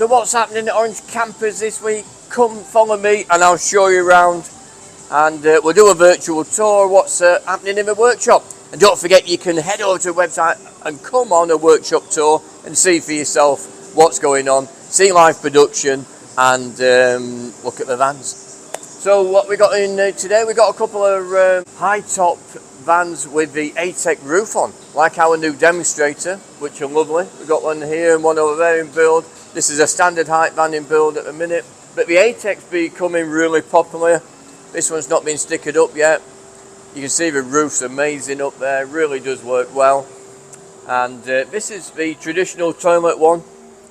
So what's happening at Orange Campers this week? Come follow me and I'll show you around, and we'll do a virtual tour of what's happening in the workshop. And don't forget, you can head over to the website and come on a workshop tour and see for yourself what's going on, see live production, and look at the vans. So what we got in today, we got a couple of high top vans with the Atek roof on, like our new demonstrator, which are lovely. We've got one here and one over there in build. This is a standard height van in build at the minute, but the Atek's becoming really popular. This one's not been stickered up yet. You can see the roof's amazing up there, really does work well. And this is the traditional toilet one,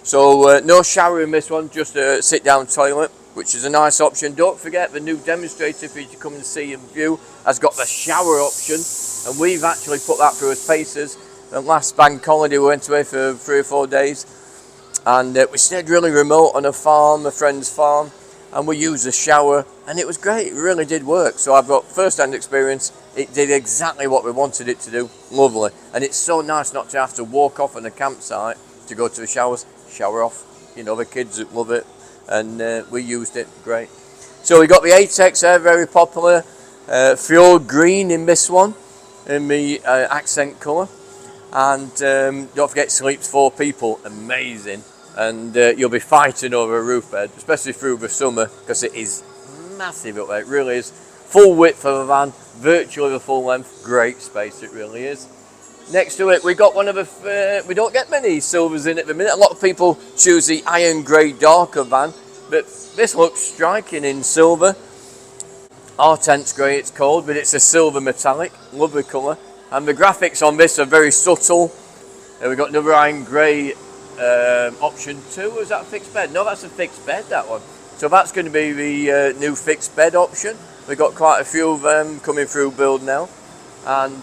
so no shower in this one, just a sit down toilet, which is a nice option. Don't forget, the new demonstrator for you to come and see and view has got the shower option, and we've actually put that through as Pacers. The last bank holiday we went away for 3 or 4 days, and we stayed really remote on a farm, a friend's farm, and we used the shower, and it was great. It really did work. So I've got first-hand experience. It did exactly what we wanted it to do. Lovely. And it's so nice not to have to walk off on a campsite to go to the showers, shower off. You know, the kids love it, and we used it. Great. So we got the Atex there, very popular. Fjord green in this one, in the accent colour. And don't forget, sleeps 4 people. Amazing. And you'll be fighting over a roof bed, especially through the summer, because it is massive up there. It really is. Full width of a van, virtually the full length. Great space, it really is. Next to it, we got one of the, we don't get many silvers in at the minute. A lot of people choose the iron grey darker van, but this looks striking in silver. Artent's grey it's called, but it's a silver metallic, lovely colour. And the graphics on this are very subtle. We've got another iron grey option 2. Is that a fixed bed? No, that's a fixed bed, that one. So that's going to be the new fixed bed option. We've got quite a few of them coming through build now, and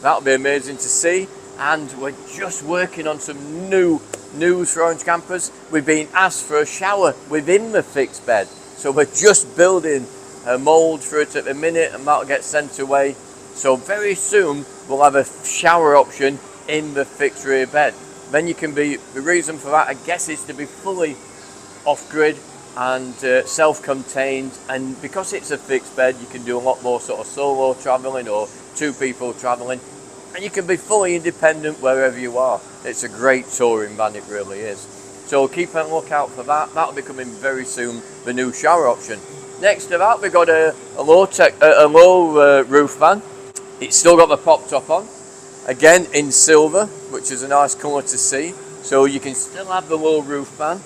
that'll be amazing to see. And we're just working on some new news for Orange Campers. We've been asked for a shower within the fixed bed, so we're just building a mould for it at the minute, and that'll get sent away. So very soon we'll have a shower option in the fixed rear bed. Then you can be, the reason for that I guess is to be fully off-grid and self-contained, and because it's a fixed bed you can do a lot more sort of solo travelling or 2 people travelling, and you can be fully independent wherever you are. It's a great touring van, it really is. So keep a lookout for that. That'll be coming very soon, the new shower option. Next to that we've got a low roof van. It's still got the pop top on, again in silver, which is a nice colour to see. So you can still have the low roof van.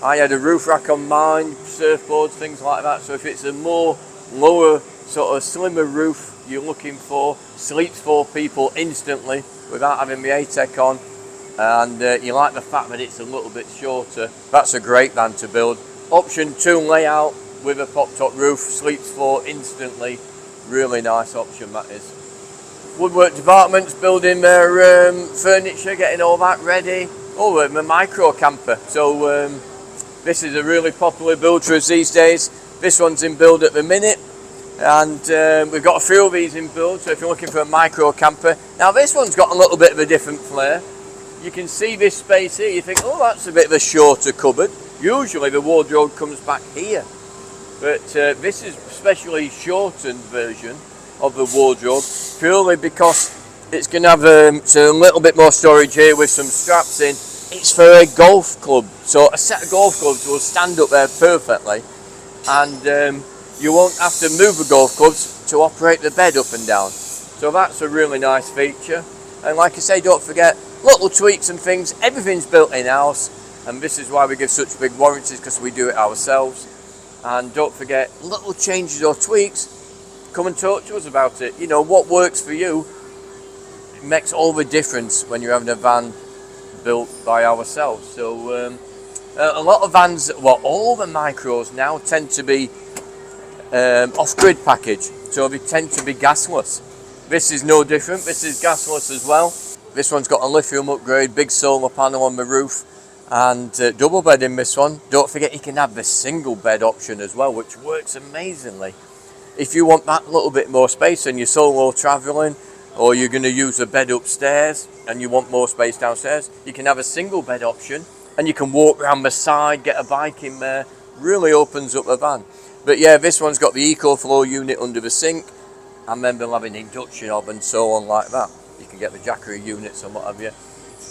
I had a roof rack on mine, surfboards, things like that. So if it's a more lower, sort of slimmer roof you're looking for, sleeps 4 people instantly without having the Atek on, and you like the fact that it's a little bit shorter, that's a great van to build. Option 2 layout with a pop top roof, sleeps 4 instantly. Really nice option that is. Woodwork department's building their furniture, getting all that ready. Oh, we're a micro camper. So this is a really popular build for us these days. This one's in build at the minute, and we've got a few of these in build. So if you're looking for a micro camper, now this one's got a little bit of a different flair. You can see this space here. You think, oh, that's a bit of a shorter cupboard. Usually the wardrobe comes back here, but this is a specially shortened version of the wardrobe, purely because it's going to have a little bit more storage here with some straps in. It's for a golf club, so a set of golf clubs will stand up there perfectly, and you won't have to move the golf clubs to operate the bed up and down. So that's a really nice feature. And like I say, don't forget, little tweaks and things, everything's built in-house, and this is why we give such big warranties, because we do it ourselves. And don't forget, little changes or tweaks, come and talk to us about it. You know, what works for you, it makes all the difference when you're having a van built by ourselves. So a lot of vans, well, all the micros now tend to be off-grid package, so they tend to be gasless. This is no different. This is gasless as well. This one's got a lithium upgrade, big solar panel on the roof, and double bed in this one. Don't forget, you can have the single bed option as well, which works amazingly. If you want that little bit more space and you're solo travelling, or you're going to use a bed upstairs and you want more space downstairs, you can have a single bed option and you can walk around the side, get a bike in there. Really opens up the van. But yeah, this one's got the EcoFlow unit under the sink, and then they'll have an induction hob and so on like that. You can get the Jackery units and what have you.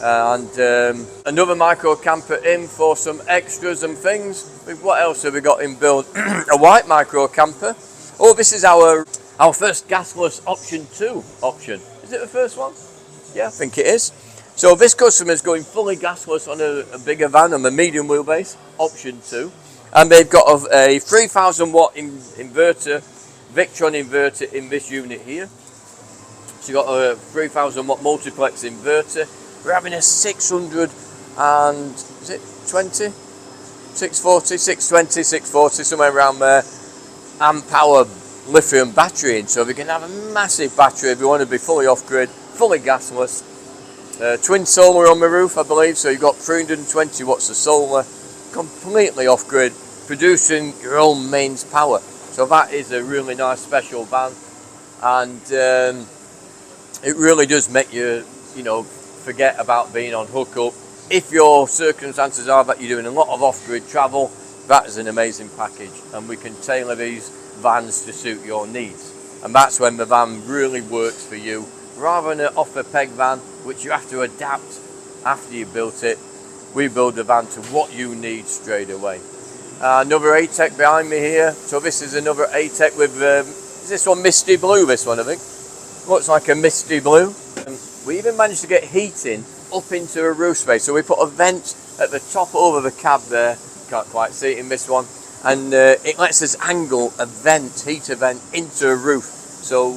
And another micro camper in for some extras and things. What else have we got in build? A white micro camper. Oh, this is our first gasless Option 2 option. Is it the first one? Yeah, I think it is. So this customer's going fully gasless on a bigger van on the medium wheelbase, Option 2. And they've got a 3000 watt inverter, Victron inverter in this unit here. So you've got a 3000 watt multiplex inverter. We're having a 600 and, is it 20? 640, 620, 640, somewhere around there, amp hour lithium battery in. So we can have a massive battery if you want to be fully off-grid, fully gasless. Twin solar on the roof, I believe, so you've got 320 watts of solar, completely off-grid, producing your own mains power. So that is a really nice special van, and it really does make you, forget about being on hookup. If your circumstances are that you're doing a lot of off-grid travel, that is an amazing package, and we can tailor these vans to suit your needs. And that's when the van really works for you, rather than an off-the-peg van, which you have to adapt after you built it. We build the van to what you need straight away. Another Atek behind me here. So this is another Atek with, is this one misty blue, this one I think? Looks like a misty blue. We even managed to get heating up into a roof space. So we put a vent at the top over the cab there. Can't quite see it in this one. And it lets us angle a vent, heater vent, into a roof. So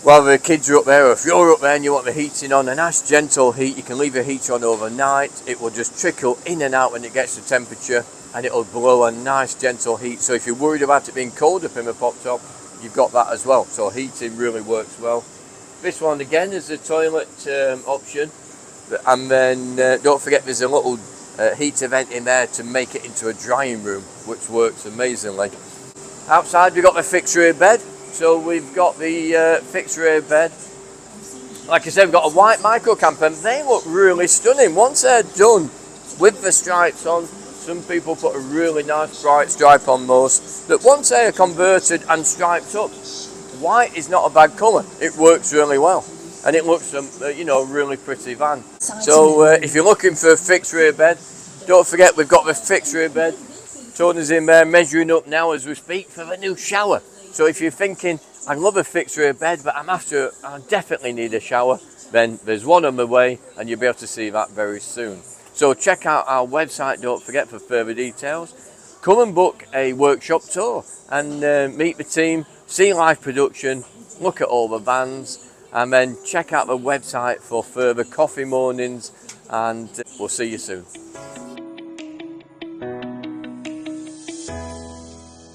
while the kids are up there, or if you're up there and you want the heating on, a nice gentle heat, you can leave your heater on overnight. It will just trickle in and out when it gets to temperature, and it'll blow a nice gentle heat. So if you're worried about it being cold up in the pop top, you've got that as well. So heating really works well. This one again is a toilet option, and then don't forget there's a little heater vent in there to make it into a drying room, which works amazingly. Outside we've got the fixed rear bed. So we've got the fixed rear bed. Like I said, we've got a white micro camper, and they look really stunning. Once they're done with the stripes on, some people put a really nice bright stripe on those, that once they are converted and striped up, white is not a bad colour. It works really well, and it looks a really pretty van. So if you're looking for a fixed rear bed, don't forget we've got the fixed rear bed. Tony's in there measuring up now as we speak for the new shower. So if you're thinking, I love a fixed rear bed, but I definitely need a shower, then there's one on the way, and you'll be able to see that very soon. So check out our website, don't forget, for further details. Come and book a workshop tour and meet the team, see live production, look at all the vans, and then check out the website for further coffee mornings, and we'll see you soon.